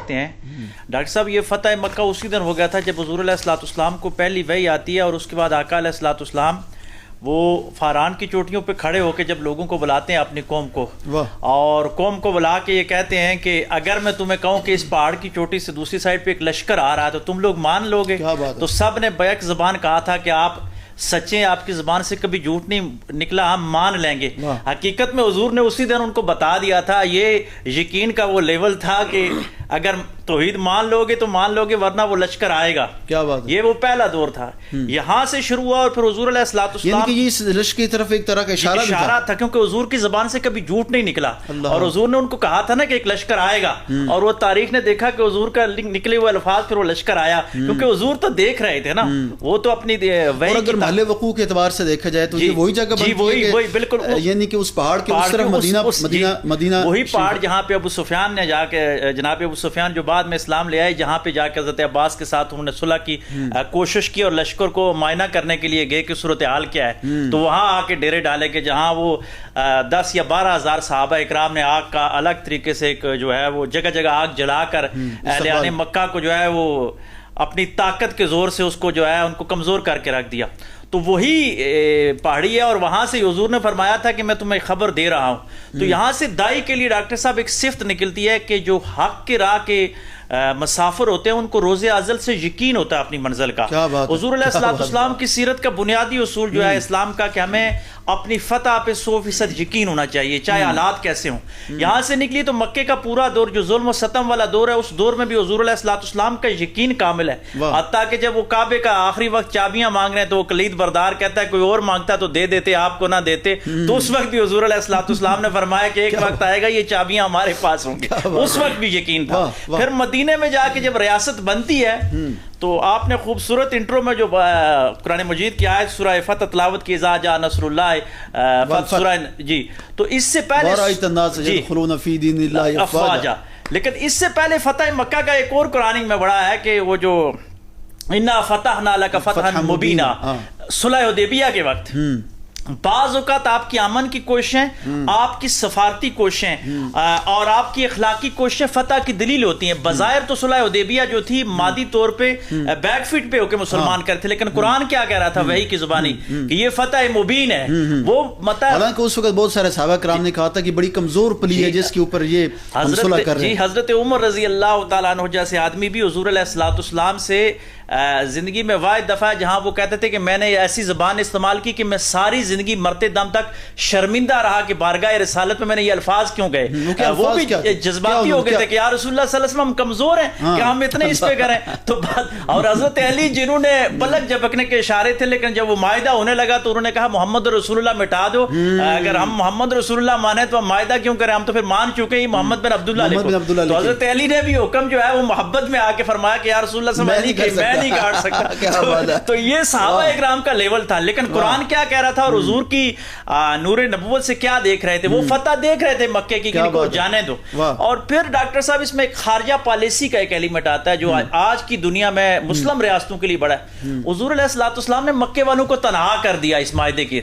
کہتے ہیں ڈاکٹر صاحب یہ فتح مکہ اسی دن ہو گیا تھا جب حضور علیہ الصلوۃ والسلام کو پہلی وحی آتی ہے، اور اس کے بعد آقا علیہ الصلوۃ والسلام وہ فاران کی چوٹیوں پہ کھڑے ہو کے جب لوگوں کو بلاتے ہیں اپنی قوم کو، اور قوم کو بلا کے یہ کہتے ہیں کہ اگر میں تمہیں کہوں کہ اس پہاڑ کی چوٹی سے دوسری سائڈ پہ ایک لشکر آ رہا ہے تو تم لوگ مان لو گے؟ تو سب نے بیک زبان کہا تھا کہ آپ سچے، آپ کی زبان سے کبھی جھوٹ نہیں نکلا، ہم مان لیں گے۔ حقیقت میں حضور نے اسی دن ان کو بتا دیا تھا، یہ یقین کا وہ لیول تھا کہ اگر توحید مان لو گے تو مان لو گے، ورنہ وہ لشکر آئے گا۔ کیا بات ہے، یہ وہ پہلا دور تھا، یہاں سے شروع ہوا، اور پھر حضور علیہ الصلوۃ والسلام یعنی کہ اس لشکر کی طرف ایک طرح کا اشارہ تھا، کیونکہ حضور کی زبان سے کبھی جھوٹ نہیں نکلا، اور حضور نے ان کو کہا تھا نا کہ ایک لشکر آئے گا، اور وہ تاریخ نے دیکھا کہ حضور کا نکلے ہوئے الفاظ پھر وہ لشکر آیا، کیونکہ حضور تو دیکھ رہے تھے نا، وہ تو اپنی اگر محل وقوع کے اعتبار سے دیکھا جائے تو یہ وہی جگہ بنتی ہے، بالکل، یعنی کہ اس پہاڑ کے اس طرف مدینہ وہی پہاڑ جہاں پہ ابو سفیان نے جا کے، جناب ابو سفیان جو بعد میں اسلام لے آئے، جہاں پہ جا کے حضرت عباس کے ساتھ انہوں نے صلح کی کوشش کی اور لشکر کو معائنہ کرنے کے لیے گئے کہ صورتحال کیا ہے، تو وہاں آ کے ڈیرے ڈالے کہ جہاں وہ 10 یا 12 ہزار صحابہ اکرام نے آگ کا الگ طریقے سے ایک جو ہے وہ جگہ جگہ آگ جلا کر اہل مکہ کو جو ہے وہ اپنی طاقت کے زور سے اس کو جو ہے ان کو کمزور کر کے رکھ دیا۔ تو وہی پہاڑی ہے، اور وہاں سے حضور نے فرمایا تھا کہ میں تمہیں خبر دے رہا ہوں۔ تو یہاں سے دائی کے لیے ڈاکٹر صاحب ایک صفت نکلتی ہے کہ جو حق کے راہ کے مسافر ہوتے ہیں ان کو روز ازل سے یقین ہوتا ہے اپنی منزل کا۔ حضور علیہ الصلوۃ والسلام کی سیرت کا بنیادی اصول جو ہے اسلام کا کہ ہمیں اپنی فتح پہ 100% یقین ہونا چاہیے، چاہے حالات کیسے ہوں۔ یہاں سے نکلی تو مکے کا پورا دور جو ظلم و ستم والا دور ہے، اس دور میں بھی حضور علیہ الصلوۃ والسلام کا یقین کامل ہے، حتیٰ کہ جب وہ کعبے کا آخری وقت چابیاں مانگ رہے ہیں تو وہ کلید بردار کہتا ہے کوئی اور مانگتا تو دے دیتے، آپ کو نہ دیتے، تو اس وقت بھی حضور علیہ الصلوۃ والسلام نے فرمایا کہ ایک وقت آئے گا یہ چابیاں ہمارے پاس ہوں گی، اس وقت بھی یقین تھا۔ پھر مدینے میں جا کے جب ریاست بنتی ہے تو آپ نے خوبصورت انٹرو میں جو قرآن مجید کی آیت سورہ فتح تلاوت کی، اذا جاء نصر اللہ، فتح سورہ، جی، تو اس سے پہلے افواجا، لیکن اس سے پہلے فتح مکہ کا ایک اور قرآن میں بڑا ہے کہ وہ جو انا فتحنا لک فتحا مبینا، صلح حدیبیہ کے وقت بعض اوقات آپ کی امن کی کوششیں، آپ کی سفارتی کوششیں اور آپ کی اخلاقی کوششیں فتح کی دلیل ہوتی ہیں۔ بظاہر تو صلح حدیبیہ جو تھی مادی طور پہ بیک فٹ پہ ہو کے مسلمان کرتے تھے، لیکن قرآن کیا کہہ رہا تھا وحی کی زبانی کہ یہ فتح مبین ہے، وہ حالانکہ اس وقت بہت سارے صحابہ کرام نے کہا تھا کہ بڑی کمزور پلی ہے جس کے اوپر یہ صلح کر رہے ہیں۔ حضرت عمر رضی اللہ تعالیٰ عنہ جیسے آدمی بھی حضور علیہ الصلوۃ والسلام سے زندگی میں واحد دفعہ جہاں وہ کہتے تھے کہ میں نے ایسی زبان استعمال کی کہ میں ساری زندگی مرتے دم تک شرمندہ رہا کہ بارگاہ رسالت میں نے یہ الفاظ کیوں گئے۔ وہ بھی جذباتی ہو گئے تھے کہ یا رسول اللہ صلی اللہ علیہ وسلم ہم کمزور ہیں کہ ہم اتنے اس پہ کریں تو اور حضرت علی جنہوں نے پلک جھپکنے کے اشارے تھے، لیکن جب وہ معاہدہ ہونے لگا تو انہوں نے کہا محمد رسول اللہ مٹا دو، اگر ہم محمد رسول اللہ مانے تو ہم معاہدہ کیوں کریں، ہم تو پھر مان چکے ہی محمد بن عبداللہ لکھو۔ تو حضرت علی نے بھی حکم جو ہے وہ محبت میں آ کے فرمایا کہ یا رسول اللہ صلی اللہ علیہ وسلم میں نہیں کاٹ سکتا۔ تو یہ صحابہ اکرام کا لیول تھا، لیکن قرآن کیا کہہ رہا تھا اور حضور کی نور نبوت سے کیا دیکھ رہے تھے؟ وہ فتح دیکھ رہے تھے مکے کی، ان کو جانے دو۔ اور پھر ڈاکٹر صاحب اس میں ایک خارجہ پالیسی کا ایک ایلیمنٹ آتا ہے جو آج کی دنیا میں مسلم ریاستوں کے لیے بڑا ہے۔ حضور علیہ الصلوۃ والسلام نے مکے والوں کو تنہا کر دیا اس معاہدے کے،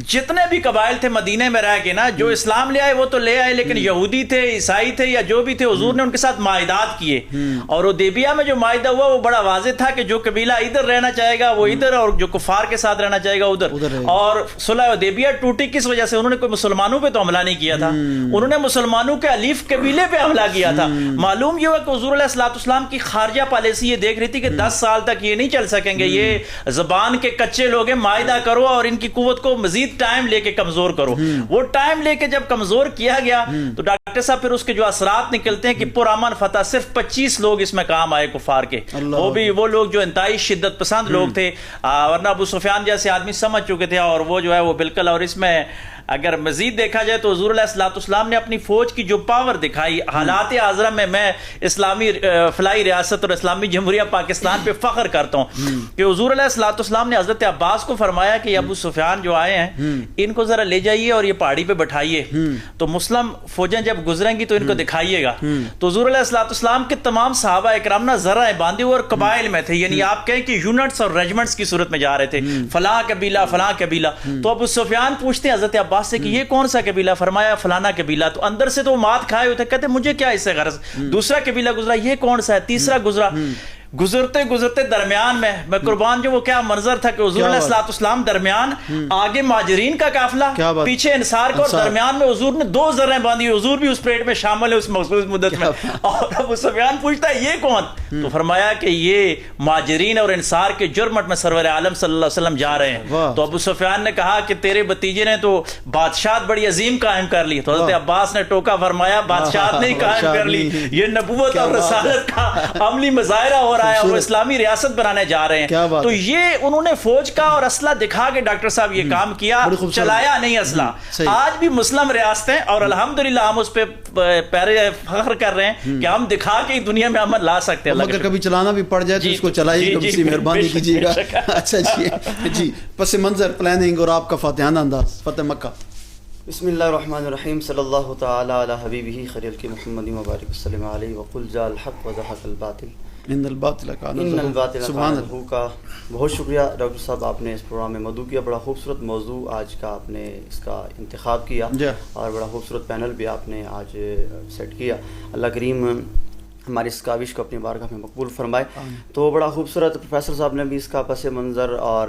جتنے بھی قبائل تھے مدینے میں رہ کے نا، جو اسلام لے آئے وہ تو لے آئے، لیکن یہودی تھے، عیسائی تھے یا جو بھی تھے، حضور نے ان کے ساتھ معاہدات کیے، اور حدیبیہ میں جو معاہدہ ہوا وہ بڑا واضح تھا کہ جو قبیلہ ادھر رہنا چاہے گا وہ ادھر، اور جو کفار کے ساتھ رہنا چاہے گا ادھر۔ اور صلح حدیبیہ ٹوٹی کس وجہ سے؟ انہوں نے کوئی مسلمانوں پہ تو حملہ نہیں کیا تھا، انہوں نے مسلمانوں کے الیف قبیلے پہ حملہ کیا تھا۔ معلوم یہ ہوا کہ حضور علیہ الصلوۃ والسلام کی خارجہ پالیسی یہ دیکھ رہی تھی کہ 10 سال تک یہ نہیں چل سکیں گے، یہ زبان کے کچے لوگ ہیں، معاہدہ کرو اور ان کی قوت کو مزید ٹائم لے کے کمزور کرو۔ وہ ٹائم لے کے جب کمزور کیا گیا تو ڈاکٹر صاحب پھر اس کے جو اثرات نکلتے ہیں کہ پرامن فتح، صرف 25 لوگ اس میں کام آئے کفار کے، وہ بھی وہ لوگ جو انتہائی شدت پسند لوگ تھے، ورنہ ابو سفیان جیسے آدمی سمجھ چکے تھے، اور وہ جو ہے وہ بالکل۔ اور اس میں اگر مزید دیکھا جائے تو حضور علیہ الصلوۃ والسلام نے اپنی فوج کی جو پاور دکھائی حالات حاضرہ میں اسلامی فلاحی ریاست اور اسلامی جمہوریہ پاکستان پہ فخر کرتا ہوں کہ حضور علیہ الصلوۃ والسلام نے حضرت عباس کو فرمایا کہ ابو سفیان جو آئے ہیں ان کو ذرا لے جائیے اور یہ پہاڑی پہ بٹھائیے، تو مسلم فوجیں جب گزریں گی تو ان کو دکھائیے گا۔ تو حضور علیہ الصلوۃ والسلام کے تمام صحابہ اکرام نا ذرا باندھے ہوئے اور قبائل میں تھے، یعنی آپ کہیں کہ یونٹس اور ریجمنٹس کی صورت میں جا رہے تھے، فلاں قبیلہ فلاں قبیلہ، قبیلہ. تو ابو سفیان پوچھتے ہیں حضرت عباس سے کہ یہ کون سا قبیلہ؟ فرمایا فلانا قبیلہ. تو اندر سے تو مات کھائے ہوئے تھے, کہتے مجھے کیا اس سے غرض. دوسرا قبیلہ گزرا, یہ کون سا ہے؟ تیسرا گزرا. گزرتے گزرتے درمیان میں قربان جو وہ کیا منظر تھا کہ حضور علیہ الصلوۃ والسلام درمیان, آگے مہاجرین کا قافلہ, پیچھے انصار کا, اور درمیان میں حضور نے 2 ذریں باندھی. حضور بھی اس پریڈ میں شامل ہے اس مخصوص مدت میں. اور ابو سفیان پوچھتا ہے یہ کون؟ تو فرمایا کہ یہ مہاجرین اور انصار کے جرمٹ میں سرور عالم صلی اللہ علیہ وسلم جا رہے ہیں. تو ابو سفیان نے کہا کہ تیرے بھتیجے نے تو بادشاہت بڑی عظیم قائم کر لی. تو حضرت عباس نے ٹوکا, فرمایا بادشاہت نہیں قائم کر لی, یہ نبوت اور رسالت کا عملی مظاہرہ ہو رہا ہے, اور اسلامی ریاست بنانے جا رہے ہیں. تو یہ انہوں نے فوج کا اور اسلحہ دکھا کے ڈاکٹر صاحب یہ کام کیا, چلایا نہیں اسلحہ. آج بھی مسلم ریاستیں, اور الحمدللہ ہم اس پہ پیرے فخر کر رہے ہیں کہ ہم دکھا کے دنیا میں امن لا سکتے ہیں. اگر کبھی چلانا بھی پڑ جائے تو اس کو چلائیے گا, بس مہربانی کیجیے گا. اچھا جی, پس منظر پلاننگ اور آپ کا فاتحانہ انداز فتح مکہ. بسم اللہ الرحمن الرحیم. صلی اللہ تعالی علی حبیبہ خیر الخلق محمد مبارک وسلم علیہ وقل جاء الحق وزهق الباطل ان الباطل کان سبحان اللہ کا. بہت شکریہ ڈاکٹر صاحب, آپ نے اس پروگرام میں مدعو کیا. بڑا خوبصورت موضوع آج کا آپ نے اس کا انتخاب کیا, اور بڑا خوبصورت پینل بھی آپ نے آج سیٹ کیا. اللہ کریم ہماری اس کاوش کو اپنی بارگاہ میں مقبول فرمائے. تو بڑا خوبصورت پروفیسر صاحب نے بھی اس کا پس منظر اور